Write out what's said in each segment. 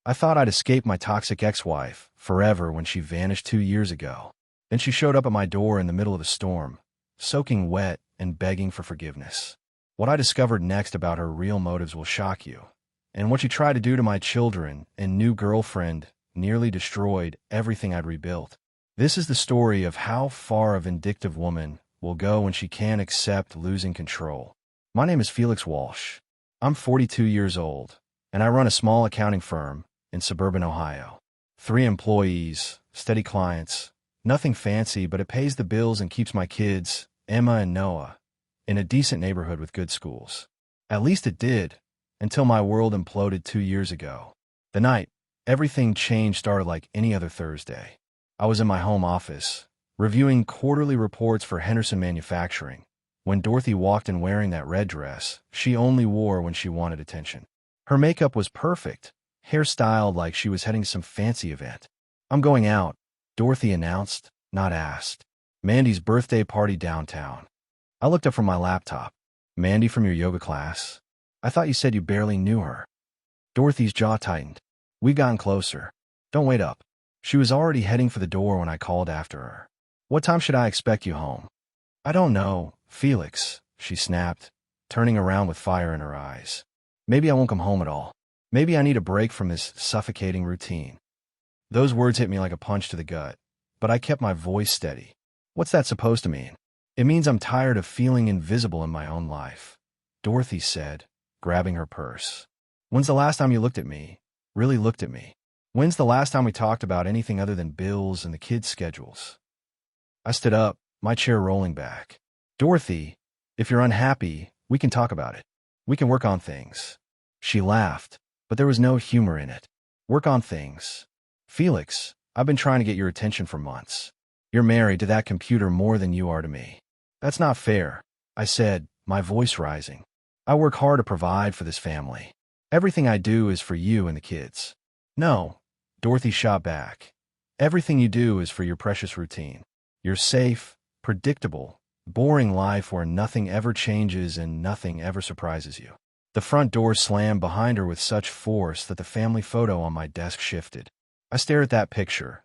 I thought I'd escaped my toxic ex-wife forever when she vanished 2 years ago. Then she showed up at my door in the middle of a storm, soaking wet and begging for forgiveness. What I discovered next about her real motives will shock you. And what she tried to do to my children and new girlfriend nearly destroyed everything I'd rebuilt. This is the story of how far a vindictive woman will go when she can't accept losing control. My name is Felix Walsh. I'm 42 years old, and I run a small accounting firm in suburban Ohio. 3 employees, steady clients, nothing fancy, but it pays the bills and keeps my kids, Emma and Noah, in a decent neighborhood with good schools. At least it did, until my world imploded 2 years ago. The night everything changed started like any other Thursday. I was in my home office, reviewing quarterly reports for Henderson Manufacturing, when Dorothy walked in wearing that red dress she only wore when she wanted attention. Her makeup was perfect, hairstyled like she was heading to some fancy event. "I'm going out," Dorothy announced, not asked. "Mandy's birthday party downtown." I looked up from my laptop. "Mandy from your yoga class? I thought you said you barely knew her." Dorothy's jaw tightened. "We've gotten closer. Don't wait up." She was already heading for the door when I called after her. "What time should I expect you home?" "I don't know, Felix," she snapped, turning around with fire in her eyes. "Maybe I won't come home at all. Maybe I need a break from this suffocating routine." Those words hit me like a punch to the gut, but I kept my voice steady. "What's that supposed to mean?" "It means I'm tired of feeling invisible in my own life," Dorothy said, grabbing her purse. "When's the last time you looked at me? Really looked at me? When's the last time we talked about anything other than bills and the kids' schedules?" I stood up, my chair rolling back. "Dorothy, if you're unhappy, we can talk about it. We can work on things." She laughed, but there was no humor in it. "Work on things? Felix, I've been trying to get your attention for months. You're married to that computer more than you are to me." "That's not fair," I said, my voice rising. "I work hard to provide for this family. Everything I do is for you and the kids." "No," Dorothy shot back. "Everything you do is for your precious routine. Your safe, predictable, boring life where nothing ever changes and nothing ever surprises you." The front door slammed behind her with such force that the family photo on my desk shifted. I stared at that picture,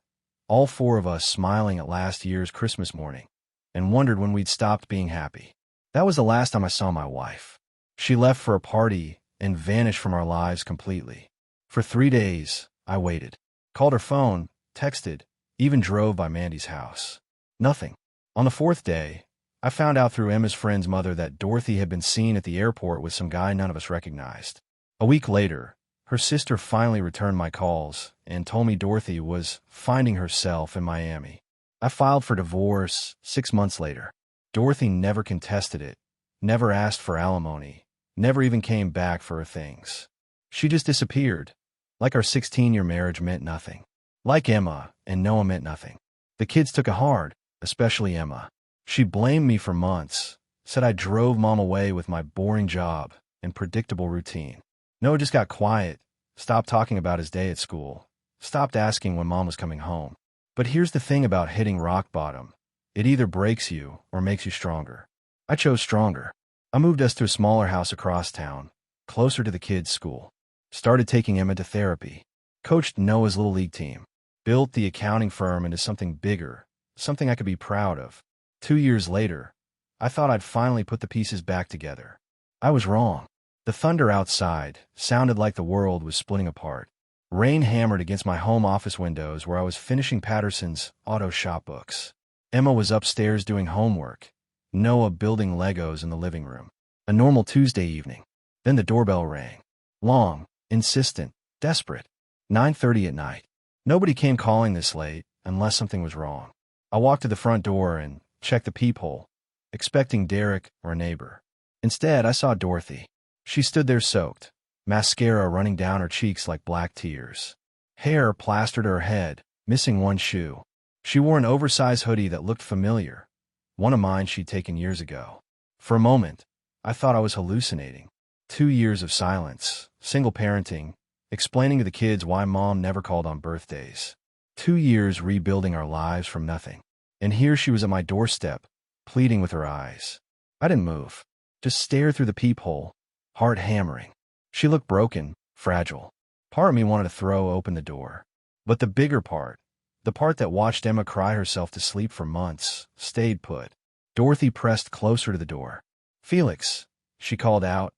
all 4 of us smiling at last year's Christmas morning, and wondered when we'd stopped being happy. That was the last time I saw my wife. She left for a party and vanished from our lives completely. For 3 days, I waited. Called her phone, texted, even drove by Mandy's house. Nothing. On the 4th day, I found out through Emma's friend's mother that Dorothy had been seen at the airport with some guy none of us recognized. A week later, her sister finally returned my calls and told me Dorothy was finding herself in Miami. I filed for divorce 6 months later. Dorothy never contested it, never asked for alimony, never even came back for her things. She just disappeared, like our 16-year marriage meant nothing. Like Emma and Noah meant nothing. The kids took it hard, especially Emma. She blamed me for months, said I drove Mom away with my boring job and predictable routine. Noah just got quiet, stopped talking about his day at school, stopped asking when Mom was coming home. But here's the thing about hitting rock bottom. It either breaks you or makes you stronger. I chose stronger. I moved us to a smaller house across town, closer to the kids' school. Started taking Emma to therapy. Coached Noah's little league team. Built the accounting firm into something bigger, something I could be proud of. 2 years later, I thought I'd finally put the pieces back together. I was wrong. The thunder outside sounded like the world was splitting apart. Rain hammered against my home office windows where I was finishing Patterson's auto shop books. Emma was upstairs doing homework. Noah building Legos in the living room. A normal Tuesday evening. Then the doorbell rang. Long, insistent, desperate. 9:30 at night. Nobody came calling this late unless something was wrong. I walked to the front door and checked the peephole, expecting Derek or a neighbor. Instead, I saw Dorothy. She stood there soaked, mascara running down her cheeks like black tears. Hair plastered to her head, missing one shoe. She wore an oversized hoodie that looked familiar, one of mine she'd taken years ago. For a moment, I thought I was hallucinating. 2 years of silence, single parenting, explaining to the kids why Mom never called on birthdays. 2 years rebuilding our lives from nothing. And here she was at my doorstep, pleading with her eyes. I didn't move, just stared through the peephole, heart hammering. She looked broken, fragile. Part of me wanted to throw open the door. But the bigger part, the part that watched Emma cry herself to sleep for months, stayed put. Dorothy pressed closer to the door. "Felix," she called out,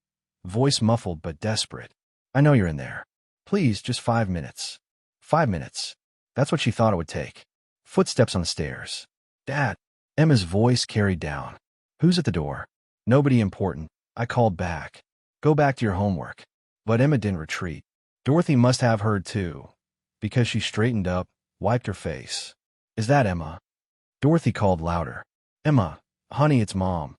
voice muffled but desperate. "I know you're in there. Please, just 5 minutes." 5 minutes. That's what she thought it would take. Footsteps on the stairs. "Dad." Emma's voice carried down. "Who's at the door?" "Nobody important," I called back. "Go back to your homework." But Emma didn't retreat. Dorothy must have heard too, because she straightened up, wiped her face. "Is that Emma?" Dorothy called louder. "Emma, honey, it's Mom."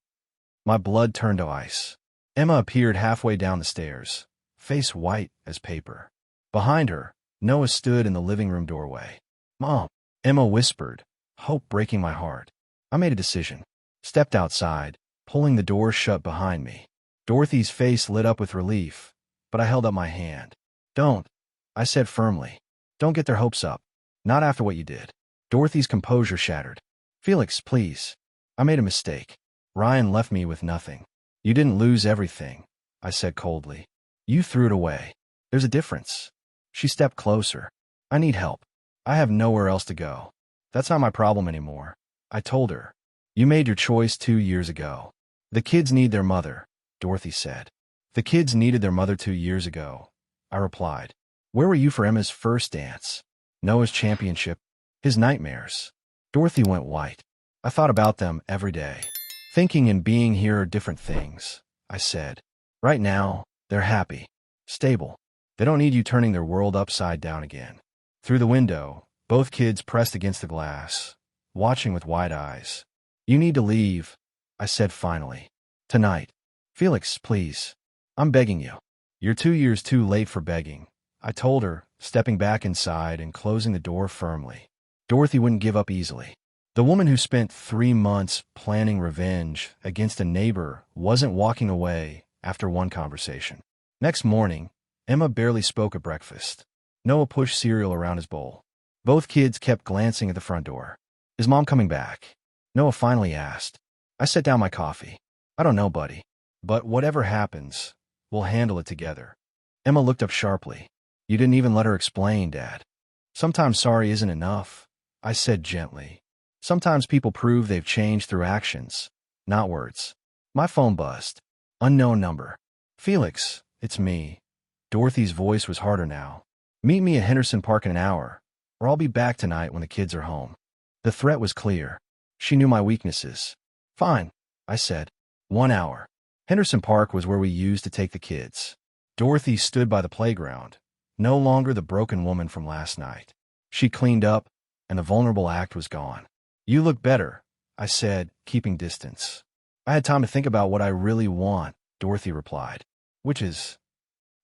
My blood turned to ice. Emma appeared halfway down the stairs, face white as paper. Behind her, Noah stood in the living room doorway. "Mom," Emma whispered, hope breaking my heart. I made a decision. Stepped outside, pulling the door shut behind me. Dorothy's face lit up with relief, but I held up my hand. "Don't," I said firmly. "Don't get their hopes up. Not after what you did." Dorothy's composure shattered. "Felix, please. I made a mistake. Ryan left me with nothing." "You didn't lose everything," I said coldly. "You threw it away. There's a difference." She stepped closer. "I need help. I have nowhere else to go." "That's not my problem anymore," I told her. "You made your choice 2 years ago." "The kids need their mother," Dorothy said. "The kids needed their mother 2 years ago," I replied. "Where were you for Emma's first dance? Noah's championship? His nightmares?" Dorothy went white. "I thought about them every day. Thinking and being here are different things," I said. "Right now, they're happy. Stable. They don't need you turning their world upside down again." Through the window, both kids pressed against the glass, watching with wide eyes. "You need to leave," I said finally. "Tonight. Felix, please. I'm begging you." "You're 2 years too late for begging," I told her, stepping back inside and closing the door firmly. Dorothy wouldn't give up easily. The woman who spent 3 months planning revenge against a neighbor wasn't walking away after one conversation. Next morning, Emma barely spoke at breakfast. Noah pushed cereal around his bowl. Both kids kept glancing at the front door. "Is Mom coming back?" Noah finally asked. I set down my coffee. "I don't know, buddy. But whatever happens, we'll handle it together." Emma looked up sharply. "You didn't even let her explain, Dad." "Sometimes sorry isn't enough," I said gently. "Sometimes people prove they've changed through actions, not words." My phone buzzed. Unknown number. "Felix, it's me." Dorothy's voice was harder now. "Meet me at Henderson Park in an hour, or I'll be back tonight when the kids are home." The threat was clear. She knew my weaknesses. "Fine," I said. 1 hour. Henderson Park was where we used to take the kids. Dorothy stood by the playground, no longer the broken woman from last night. She cleaned up, and the vulnerable act was gone. "You look better," I said, keeping distance. "I had time to think about what I really want," Dorothy replied. "Which is?"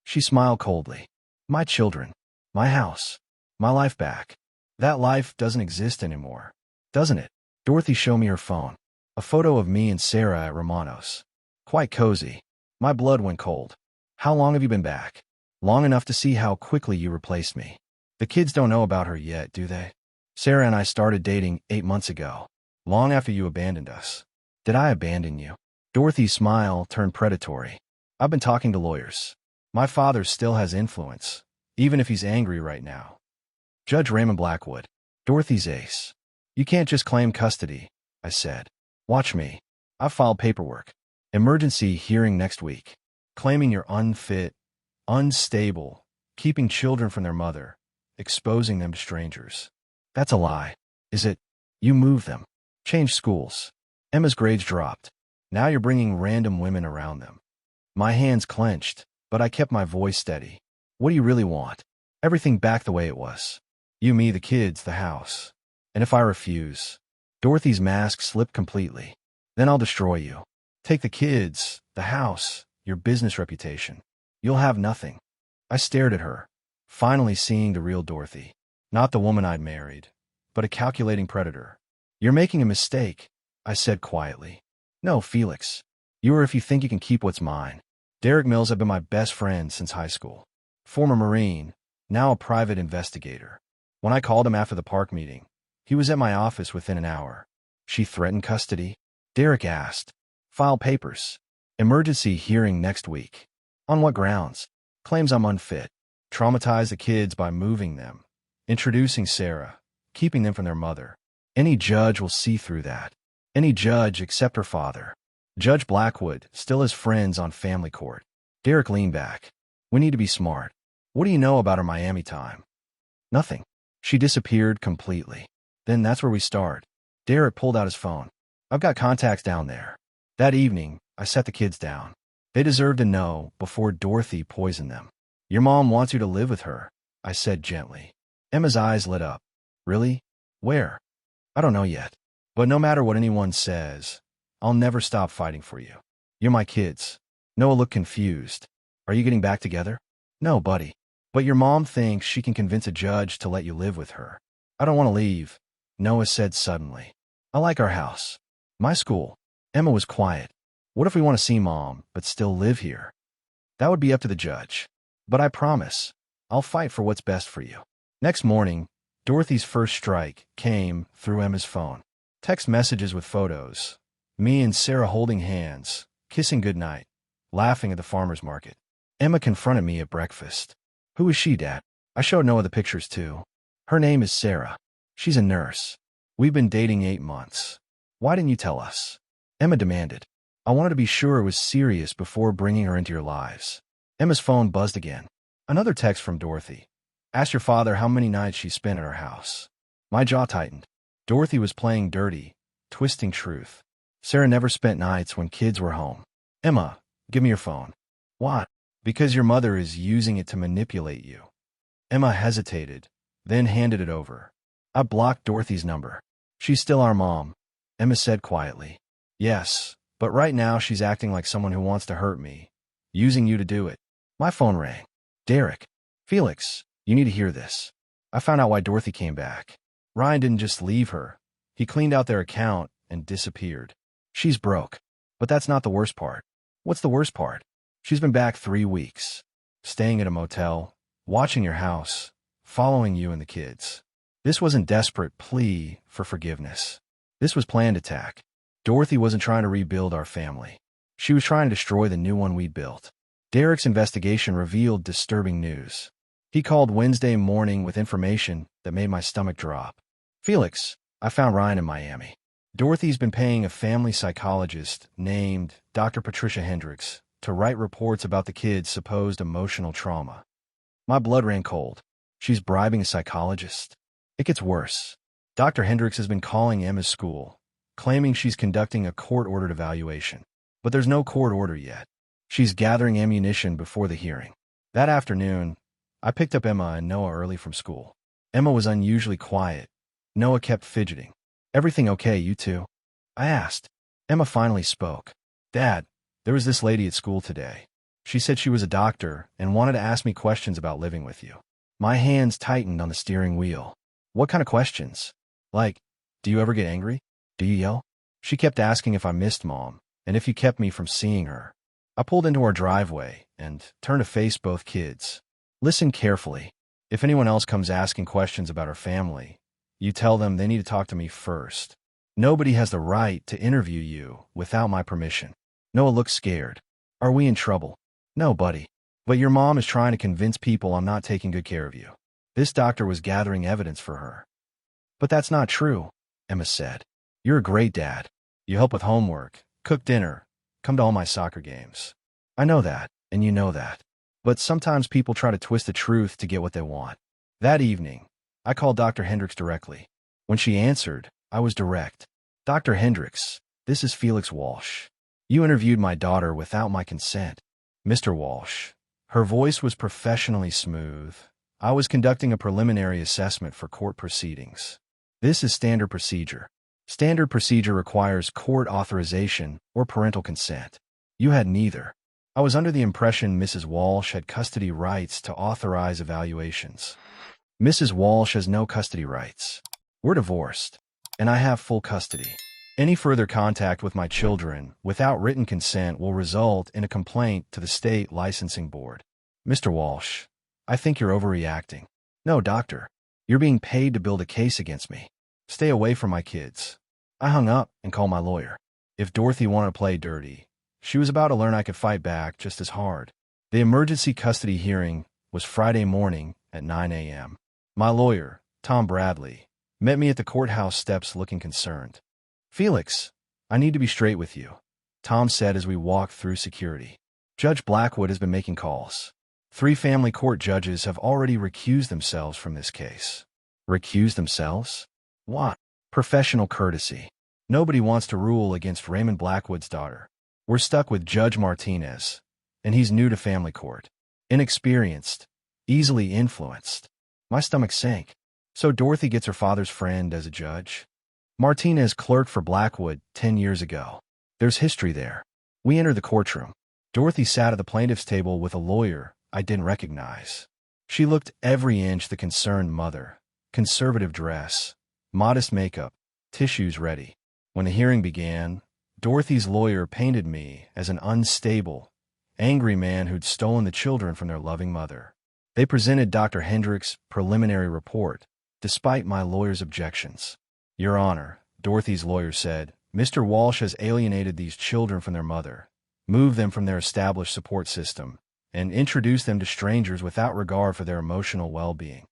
She smiled coldly. "My children. My house. My life back." "That life doesn't exist anymore, doesn't it?" Dorothy showed me her phone. A photo of me and Sarah at Romano's. Quite cozy. My blood went cold. "How long have you been back?" "Long enough to see how quickly you replaced me." "The kids don't know about her yet, do they?" "Sarah and I started dating 8 months ago, long after you abandoned us." "Did I abandon you?" Dorothy's smile turned predatory. "I've been talking to lawyers. My father still has influence, even if he's angry right now. Judge Raymond Blackwood. Dorothy's ace. You can't just claim custody," I said. "Watch me. I've filed paperwork. Emergency hearing next week. Claiming you're unfit, unstable, keeping children from their mother, exposing them to strangers." "That's a lie." "Is it? You moved them. Changed schools. Emma's grades dropped. Now you're bringing random women around them." My hands clenched, but I kept my voice steady. "What do you really want?" "Everything back the way it was. You, me, the kids, the house." "And if I refuse?" Dorothy's mask slipped completely. "Then I'll destroy you. Take the kids, the house, your business reputation. You'll have nothing." I stared at her, finally seeing the real Dorothy. Not the woman I'd married, but a calculating predator. "You're making a mistake," I said quietly. "No, Felix. You are if you think you can keep what's mine." Derek Mills had been my best friend since high school. Former Marine, now a private investigator. When I called him after the park meeting, he was at my office within an hour. "She threatened custody?" Derek asked. "File papers. Emergency hearing next week." "On what grounds?" "Claims I'm unfit." traumatize the kids by moving them, introducing Sarah, keeping them from their mother. Any judge will see through that. Any judge except her father. Judge Blackwood still has friends on family court. Derek leaned back. We need to be smart. What do you know about her Miami time? Nothing. She disappeared completely. Then that's where we start. Derek pulled out his phone. I've got contacts down there. That evening, I set the kids down. They deserve to know before Dorothy poisoned them. Your mom wants you to live with her, I said gently. Emma's eyes lit up. Really? Where? I don't know yet. But no matter what anyone says, I'll never stop fighting for you. You're my kids. Noah looked confused. Are you getting back together? No, buddy. But your mom thinks she can convince a judge to let you live with her. I don't want to leave, Noah said suddenly. I like our house. My school. Emma was quiet. What if we want to see Mom, but still live here? That would be up to the judge. But I promise, I'll fight for what's best for you. Next morning, Dorothy's first strike came through Emma's phone. Text messages with photos. Me and Sarah holding hands, kissing goodnight, laughing at the farmer's market. Emma confronted me at breakfast. Who is she, Dad? I showed Noah the pictures too. Her name is Sarah. She's a nurse. We've been dating 8 months. Why didn't you tell us? Emma demanded. I wanted to be sure it was serious before bringing her into your lives. Emma's phone buzzed again. Another text from Dorothy. Ask your father how many nights she spent at our house. My jaw tightened. Dorothy was playing dirty, twisting truth. Sarah never spent nights when kids were home. Emma, give me your phone. What? Because your mother is using it to manipulate you. Emma hesitated, then handed it over. I blocked Dorothy's number. She's still our mom, Emma said quietly. Yes, but right now she's acting like someone who wants to hurt me, using you to do it. My phone rang. Derek. Felix, you need to hear this. I found out why Dorothy came back. Ryan didn't just leave her. He cleaned out their account and disappeared. She's broke. But that's not the worst part. What's the worst part? She's been back 3 weeks, staying at a motel, watching your house, following you and the kids. This wasn't desperate plea for forgiveness. This was planned attack. Dorothy wasn't trying to rebuild our family. She was trying to destroy the new one we'd built. Derek's investigation revealed disturbing news. He called Wednesday morning with information that made my stomach drop. Felix, I found Ryan in Miami. Dorothy's been paying a family psychologist named Dr. Patricia Hendricks to write reports about the kids' supposed emotional trauma. My blood ran cold. She's bribing a psychologist. It gets worse. Dr. Hendricks has been calling Emma's school, claiming she's conducting a court-ordered evaluation. But there's no court order yet. She's gathering ammunition before the hearing. That afternoon, I picked up Emma and Noah early from school. Emma was unusually quiet. Noah kept fidgeting. Everything okay, you two? I asked. Emma finally spoke. Dad, there was this lady at school today. She said she was a doctor and wanted to ask me questions about living with you. My hands tightened on the steering wheel. What kind of questions? Like, do you ever get angry? Do you yell? She kept asking if I missed Mom and if you kept me from seeing her. I pulled into our driveway and turned to face both kids. Listen carefully. If anyone else comes asking questions about our family, you tell them they need to talk to me first. Nobody has the right to interview you without my permission. Noah looked scared. Are we in trouble? No, buddy. But your mom is trying to convince people I'm not taking good care of you. This doctor was gathering evidence for her. But that's not true, Emma said. You're a great dad. You help with homework, cook dinner, come to all my soccer games. I know that, and you know that. But sometimes people try to twist the truth to get what they want. That evening, I called Dr. Hendricks directly. When she answered, I was direct. Dr. Hendricks, this is Felix Walsh. You interviewed my daughter without my consent. Mr. Walsh. Her voice was professionally smooth. I was conducting a preliminary assessment for court proceedings. This is standard procedure. Standard procedure requires court authorization or parental consent. You had neither. I was under the impression Mrs. Walsh had custody rights to authorize evaluations. Mrs. Walsh has no custody rights. We're divorced, and I have full custody. Any further contact with my children without written consent will result in a complaint to the state licensing board. Mr. Walsh, I think you're overreacting. No, doctor. You're being paid to build a case against me. Stay away from my kids. I hung up and called my lawyer. If Dorothy wanted to play dirty, she was about to learn I could fight back just as hard. The emergency custody hearing was Friday morning at 9 a.m. My lawyer, Tom Bradley, met me at the courthouse steps looking concerned. "Felix, I need to be straight with you," Tom said as we walked through security. "Judge Blackwood has been making calls. 3 family court judges have already recused themselves from this case." Recused themselves? What? Professional courtesy. Nobody wants to rule against Raymond Blackwood's daughter. We're stuck with Judge Martinez, and he's new to family court. Inexperienced, easily influenced. My stomach sank. So Dorothy gets her father's friend as a judge? Martinez clerked for Blackwood 10 years ago. There's history there. We entered the courtroom. Dorothy sat at the plaintiff's table with a lawyer I didn't recognize. She looked every inch the concerned mother. Conservative dress, modest makeup, tissues ready. When the hearing began, Dorothy's lawyer painted me as an unstable, angry man who'd stolen the children from their loving mother. They presented Dr. Hendrick's preliminary report, despite my lawyer's objections. "Your Honor," Dorothy's lawyer said, "Mr. Walsh has alienated these children from their mother, moved them from their established support system, and introduced them to strangers without regard for their emotional well-being."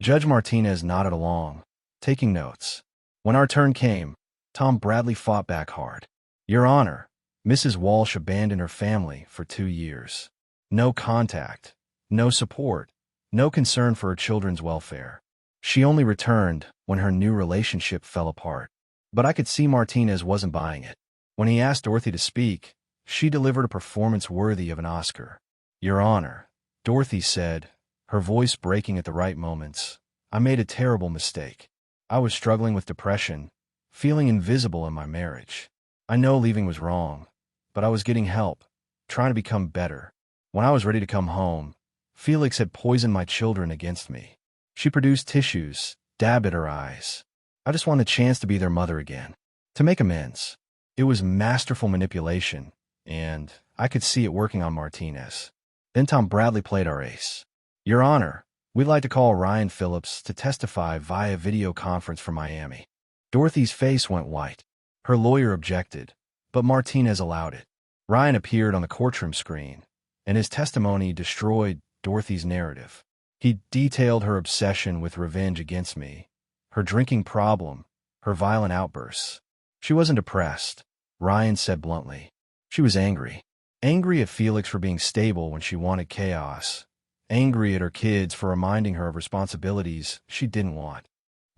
Judge Martinez nodded along, taking notes. When our turn came, Tom Bradley fought back hard. "Your Honor, Mrs. Walsh abandoned her family for 2 years. No contact, no support, no concern for her children's welfare. She only returned when her new relationship fell apart." But I could see Martinez wasn't buying it. When he asked Dorothy to speak, she delivered a performance worthy of an Oscar. "Your Honor," Dorothy said, her voice breaking at the right moments, "I made a terrible mistake. I was struggling with depression, feeling invisible in my marriage. I know leaving was wrong, but I was getting help, trying to become better. When I was ready to come home, Felix had poisoned my children against me." She produced tissues, dabbed at her eyes. "I just want a chance to be their mother again, to make amends." It was masterful manipulation, and I could see it working on Martinez. Then Tom Bradley played our ace. "Your Honor, we'd like to call Ryan Phillips to testify via video conference from Miami." Dorothy's face went white. Her lawyer objected, but Martinez allowed it. Ryan appeared on the courtroom screen, and his testimony destroyed Dorothy's narrative. He detailed her obsession with revenge against me, her drinking problem, her violent outbursts. She wasn't depressed, Ryan said bluntly. She was angry. Angry at Felix for being stable when she wanted chaos. Angry at her kids for reminding her of responsibilities she didn't want.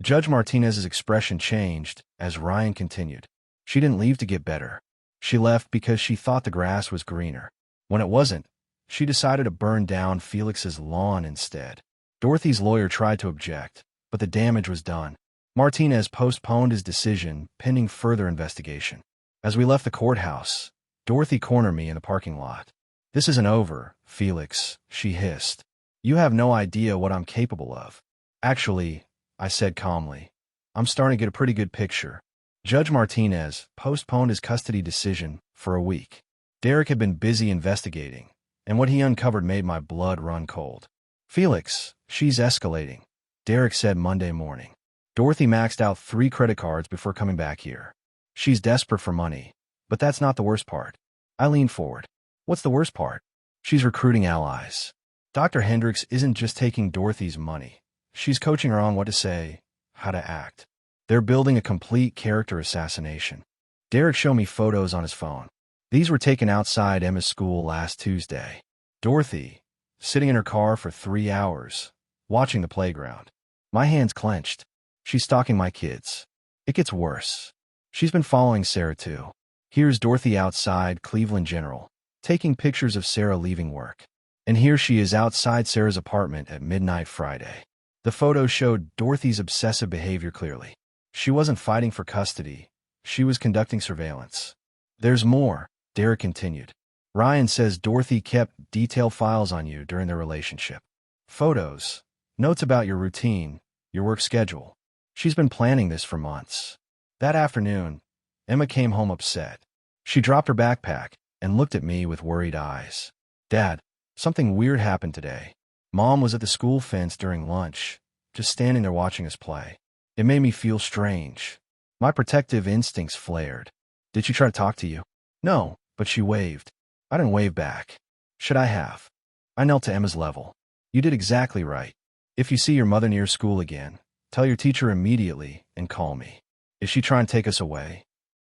Judge Martinez's expression changed as Ryan continued. She didn't leave to get better. She left because she thought the grass was greener. When it wasn't, she decided to burn down Felix's lawn instead. Dorothy's lawyer tried to object, but the damage was done. Martinez postponed his decision, pending further investigation. As we left the courthouse, Dorothy cornered me in the parking lot. "This isn't over, Felix," she hissed. "You have no idea what I'm capable of." "Actually," I said calmly, "I'm starting to get a pretty good picture." Judge Martinez postponed his custody decision for a week. Derek had been busy investigating, and what he uncovered made my blood run cold. "Felix, she's escalating," Derek said Monday morning. "Dorothy maxed out 3 credit cards before coming back here. She's desperate for money, but that's not the worst part." I leaned forward. "What's the worst part?" "She's recruiting allies. Dr. Hendricks isn't just taking Dorothy's money. She's coaching her on what to say, how to act. They're building a complete character assassination." Derek showed me photos on his phone. These were taken outside Emma's school last Tuesday. Dorothy, sitting in her car for 3 hours, watching the playground. My hands clenched. She's stalking my kids. It gets worse. She's been following Sarah too. Here's Dorothy outside Cleveland General, taking pictures of Sarah leaving work. And here she is outside Sarah's apartment at midnight Friday. The photo showed Dorothy's obsessive behavior clearly. She wasn't fighting for custody. She was conducting surveillance. "There's more," Derek continued. "Ryan says Dorothy kept detailed files on you during their relationship. Photos, notes about your routine, your work schedule. She's been planning this for months." That afternoon, Emma came home upset. She dropped her backpack and looked at me with worried eyes. "Dad, something weird happened today. Mom was at the school fence during lunch, just standing there watching us play. It made me feel strange. My protective instincts flared." "Did she try to talk to you?" "No, but she waved." I didn't wave back. Should I have? I knelt to Emma's level. You did exactly right. If you see your mother near school again, tell your teacher immediately and call me. Is she trying to take us away?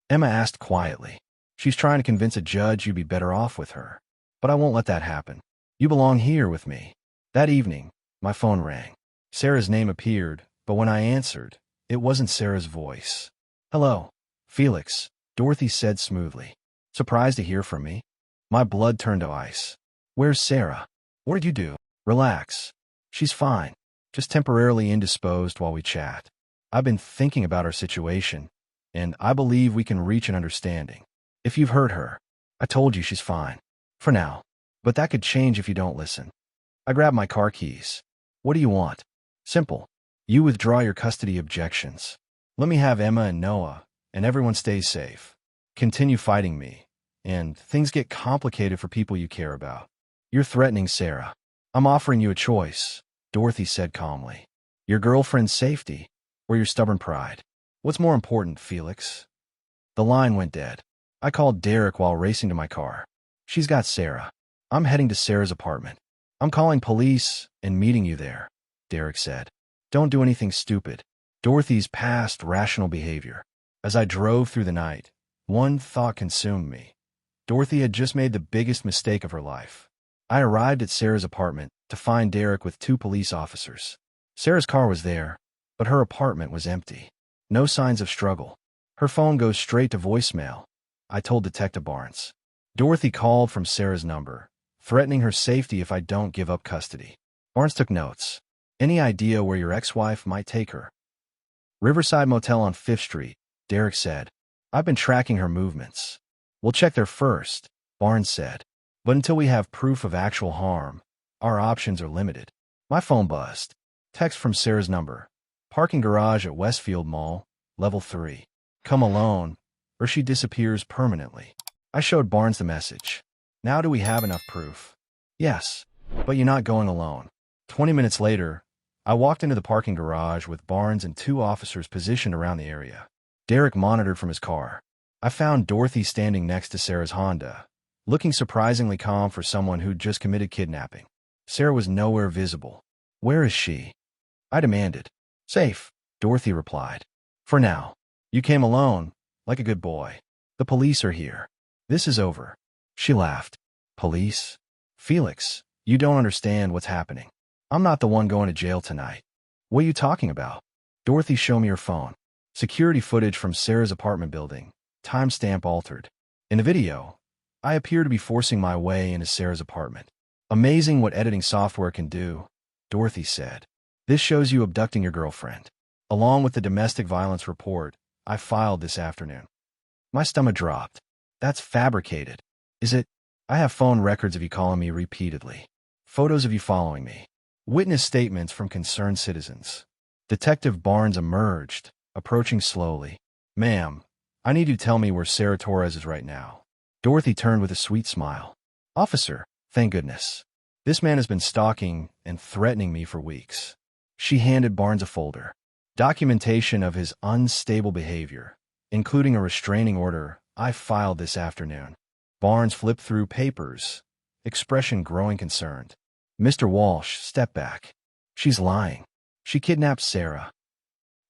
Emma asked quietly. She's trying to convince a judge you'd be better off with her. But I won't let that happen. You belong here with me. That evening, my phone rang. Sarah's name appeared, but when I answered, it wasn't Sarah's voice. Hello, Felix, Dorothy said smoothly. Surprised to hear from me? My blood turned to ice. Where's Sarah? What did you do? Relax. She's fine. Just temporarily indisposed while we chat. I've been thinking about our situation, and I believe we can reach an understanding. If you've heard her, I told you she's fine. For now. But that could change if you don't listen. I grabbed my car keys. What do you want? Simple. You withdraw your custody objections. Let me have Emma and Noah, and everyone stays safe. Continue fighting me, and things get complicated for people you care about. You're threatening Sarah. I'm offering you a choice, Dorothy said calmly. Your girlfriend's safety, or your stubborn pride. What's more important, Felix? The line went dead. I called Derek while racing to my car. She's got Sarah. I'm heading to Sarah's apartment. I'm calling police and meeting you there, Derek said. Don't do anything stupid. Dorothy's past rational behavior. As I drove through the night, one thought consumed me. Dorothy had just made the biggest mistake of her life. I arrived at Sarah's apartment to find Derek with 2 police officers. Sarah's car was there, but her apartment was empty. No signs of struggle. Her phone goes straight to voicemail, I told Detective Barnes. Dorothy called from Sarah's number, threatening her safety if I don't give up custody. Barnes took notes. Any idea where your ex-wife might take her? Riverside Motel on 5th Street, Derek said. I've been tracking her movements. We'll check there first, Barnes said. But until we have proof of actual harm, our options are limited. My phone buzzed. Text from Sarah's number. Parking garage at Westfield Mall, level 3. Come alone, or she disappears permanently. I showed Barnes the message. Now do we have enough proof? Yes, but you're not going alone. 20 minutes later, I walked into the parking garage with Barnes and 2 officers positioned around the area. Derek monitored from his car. I found Dorothy standing next to Sarah's Honda, looking surprisingly calm for someone who'd just committed kidnapping. Sarah was nowhere visible. Where is she? I demanded. Safe, Dorothy replied. For now. You came alone, like a good boy. The police are here. This is over. She laughed. Police? Felix, you don't understand what's happening. I'm not the one going to jail tonight. What are you talking about? Dorothy, show me your phone. Security footage from Sarah's apartment building. Timestamp altered. In the video, I appear to be forcing my way into Sarah's apartment. Amazing what editing software can do, Dorothy said. This shows you abducting your girlfriend. Along with the domestic violence report I filed this afternoon. My stomach dropped. That's fabricated. Is it? I have phone records of you calling me repeatedly. Photos of you following me. Witness statements from concerned citizens. Detective Barnes emerged, approaching slowly. Ma'am, I need you to tell me where Sarah Torres is right now. Dorothy turned with a sweet smile. Officer, thank goodness. This man has been stalking and threatening me for weeks. She handed Barnes a folder. Documentation of his unstable behavior, including a restraining order I filed this afternoon. Barnes flipped through papers, expression growing concerned. Mr. Walsh, step back. She's lying. She kidnapped Sarah.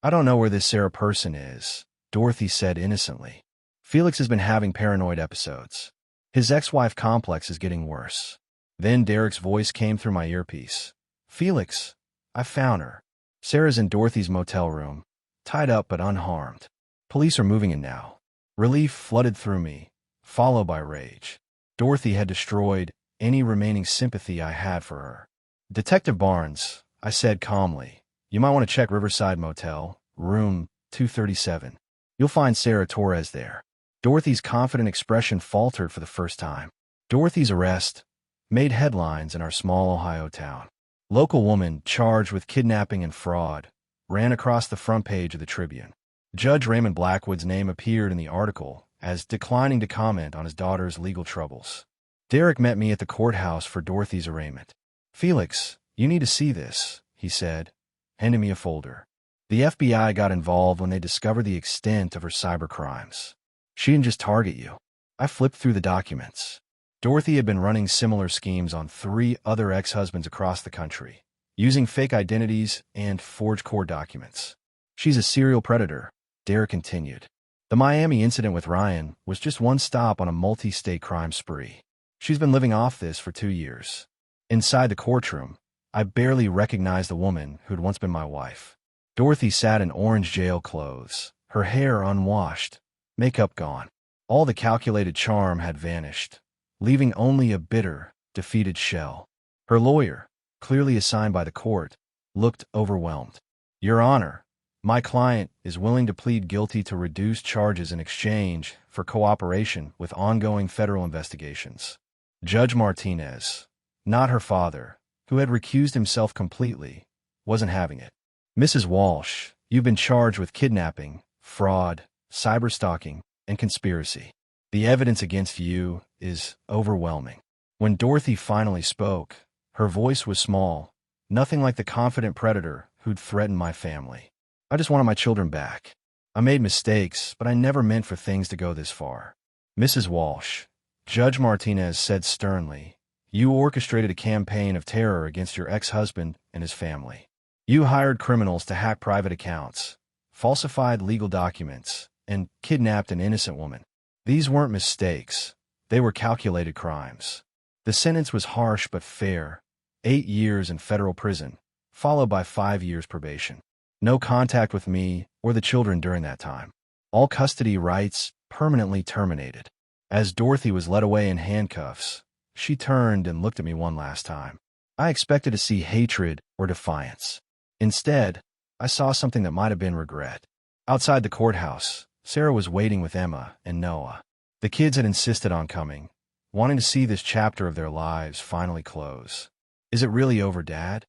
I don't know where this Sarah person is, Dorothy said innocently. Felix has been having paranoid episodes. His ex-wife complex is getting worse. Then Derek's voice came through my earpiece. Felix, I found her. Sarah's in Dorothy's motel room, tied up but unharmed. Police are moving in now. Relief flooded through me, followed by rage. Dorothy had destroyed any remaining sympathy I had for her. Detective Barnes, I said calmly, you might want to check Riverside Motel, room 237. You'll find Sarah Torres there. Dorothy's confident expression faltered for the first time. Dorothy's arrest made headlines in our small Ohio town. Local woman charged with kidnapping and fraud ran across the front page of the Tribune. Judge Raymond Blackwood's name appeared in the article as declining to comment on his daughter's legal troubles. Derek met me at the courthouse for Dorothy's arraignment. Felix, you need to see this, he said, handing me a folder. The FBI got involved when they discovered the extent of her cybercrimes. She didn't just target you. I flipped through the documents. Dorothy had been running similar schemes on 3 other ex-husbands across the country, using fake identities and forged court documents. She's a serial predator, Derek continued. The Miami incident with Ryan was just one stop on a multi-state crime spree. She's been living off this for 2 years. Inside the courtroom, I barely recognized the woman who'd once been my wife. Dorothy sat in orange jail clothes, her hair unwashed, makeup gone. All the calculated charm had vanished, leaving only a bitter, defeated shell. Her lawyer, clearly assigned by the court, looked overwhelmed. Your Honor, my client is willing to plead guilty to reduced charges in exchange for cooperation with ongoing federal investigations. Judge Martinez, not her father, who had recused himself completely, wasn't having it. Mrs. Walsh, you've been charged with kidnapping, fraud, cyberstalking, and conspiracy. The evidence against you is overwhelming. When Dorothy finally spoke, her voice was small, nothing like the confident predator who'd threatened my family. I just wanted my children back. I made mistakes, but I never meant for things to go this far. Mrs. Walsh, Judge Martinez said sternly, you orchestrated a campaign of terror against your ex-husband and his family. You hired criminals to hack private accounts, falsified legal documents, and kidnapped an innocent woman. These weren't mistakes. They were calculated crimes. The sentence was harsh but fair, 8 years in federal prison, followed by 5 years probation. No contact with me or the children during that time. All custody rights permanently terminated. As Dorothy was led away in handcuffs, she turned and looked at me one last time. I expected to see hatred or defiance. Instead, I saw something that might have been regret. Outside the courthouse, Sarah was waiting with Emma and Noah. The kids had insisted on coming, wanting to see this chapter of their lives finally close. Is it really over, Dad?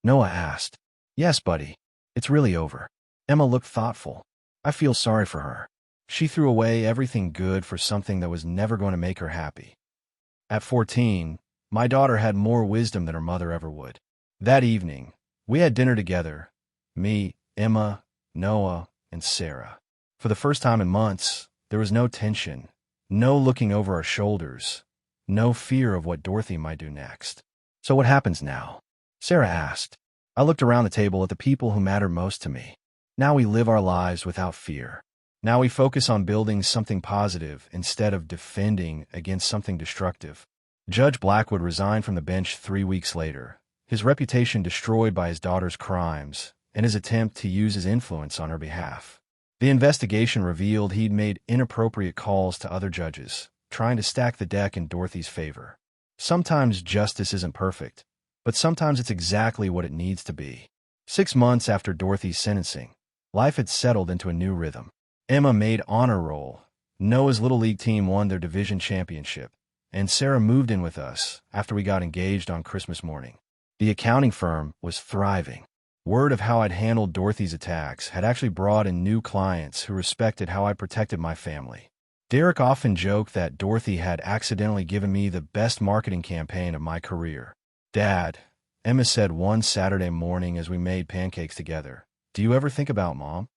Noah asked. Yes, buddy. It's really over. Emma looked thoughtful. I feel sorry for her. She threw away everything good for something that was never going to make her happy. At 14, my daughter had more wisdom than her mother ever would. That evening, we had dinner together, me, Emma, Noah, and Sarah. For the first time in months, there was no tension, no looking over our shoulders, no fear of what Dorothy might do next. So what happens now? Sarah asked. I looked around the table at the people who mattered most to me. Now we live our lives without fear. Now we focus on building something positive instead of defending against something destructive. Judge Blackwood resigned from the bench 3 weeks later, his reputation destroyed by his daughter's crimes and his attempt to use his influence on her behalf. The investigation revealed he'd made inappropriate calls to other judges, trying to stack the deck in Dorothy's favor. Sometimes justice isn't perfect, but sometimes it's exactly what it needs to be. 6 months after Dorothy's sentencing, life had settled into a new rhythm. Emma made honor roll, Noah's Little League team won their division championship, and Sarah moved in with us after we got engaged on Christmas morning. The accounting firm was thriving. Word of how I'd handled Dorothy's attacks had actually brought in new clients who respected how I protected my family. Derek often joked that Dorothy had accidentally given me the best marketing campaign of my career. Dad, Emma said one Saturday morning as we made pancakes together, do you ever think about Mom?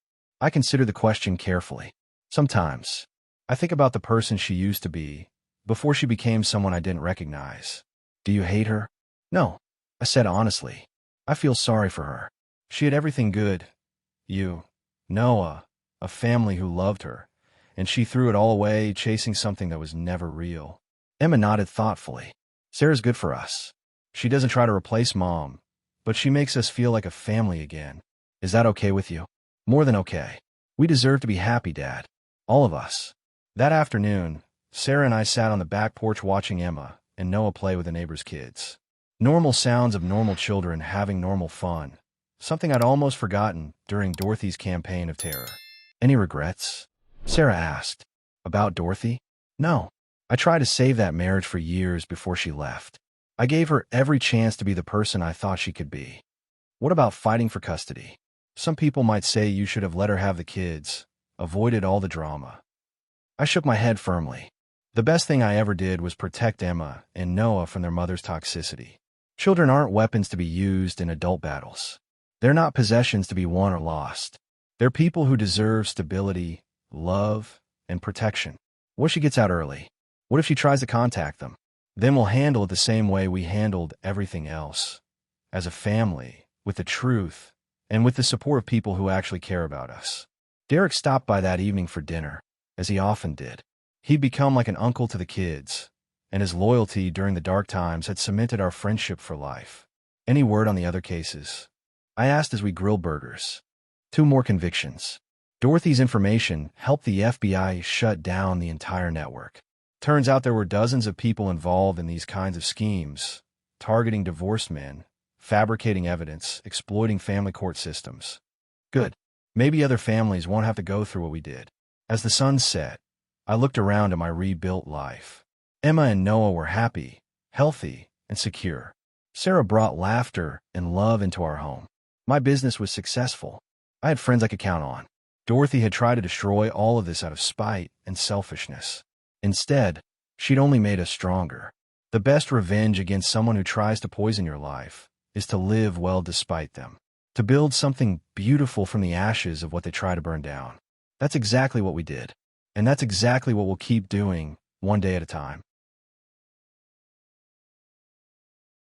I consider the question carefully. Sometimes. I think about the person she used to be, before she became someone I didn't recognize. Do you hate her? No, I said honestly. I feel sorry for her. She had everything good. You, Noah, a family who loved her, and she threw it all away chasing something that was never real. Emma nodded thoughtfully. Sarah's good for us. She doesn't try to replace Mom, but she makes us feel like a family again. Is that okay with you? More than okay. We deserve to be happy, Dad. All of us. That afternoon, Sarah and I sat on the back porch watching Emma and Noah play with the neighbors' kids. Normal sounds of normal children having normal fun, something I'd almost forgotten during Dorothy's campaign of terror. Any regrets? Sarah asked. About Dorothy? No. I tried to save that marriage for years before she left. I gave her every chance to be the person I thought she could be. What about fighting for custody? Some people might say you should have let her have the kids, avoided all the drama. I shook my head firmly. The best thing I ever did was protect Emma and Noah from their mother's toxicity. Children aren't weapons to be used in adult battles. They're not possessions to be won or lost. They're people who deserve stability, love, and protection. What if she gets out early? What if she tries to contact them? Then we'll handle it the same way we handled everything else. As a family, with the truth, and with the support of people who actually care about us. Derek stopped by that evening for dinner, as he often did. He'd become like an uncle to the kids, and his loyalty during the dark times had cemented our friendship for life. Any word on the other cases? I asked as we grilled burgers. 2 more convictions. Dorothy's information helped the FBI shut down the entire network. Turns out there were dozens of people involved in these kinds of schemes, targeting divorced men, fabricating evidence, exploiting family court systems. Good. Maybe other families won't have to go through what we did. As the sun set, I looked around at my rebuilt life. Emma and Noah were happy, healthy, and secure. Sarah brought laughter and love into our home. My business was successful. I had friends I could count on. Dorothy had tried to destroy all of this out of spite and selfishness. Instead, she'd only made us stronger. The best revenge against someone who tries to poison your life is to live well despite them. To build something beautiful from the ashes of what they try to burn down. That's exactly what we did. And that's exactly what we'll keep doing, one day at a time.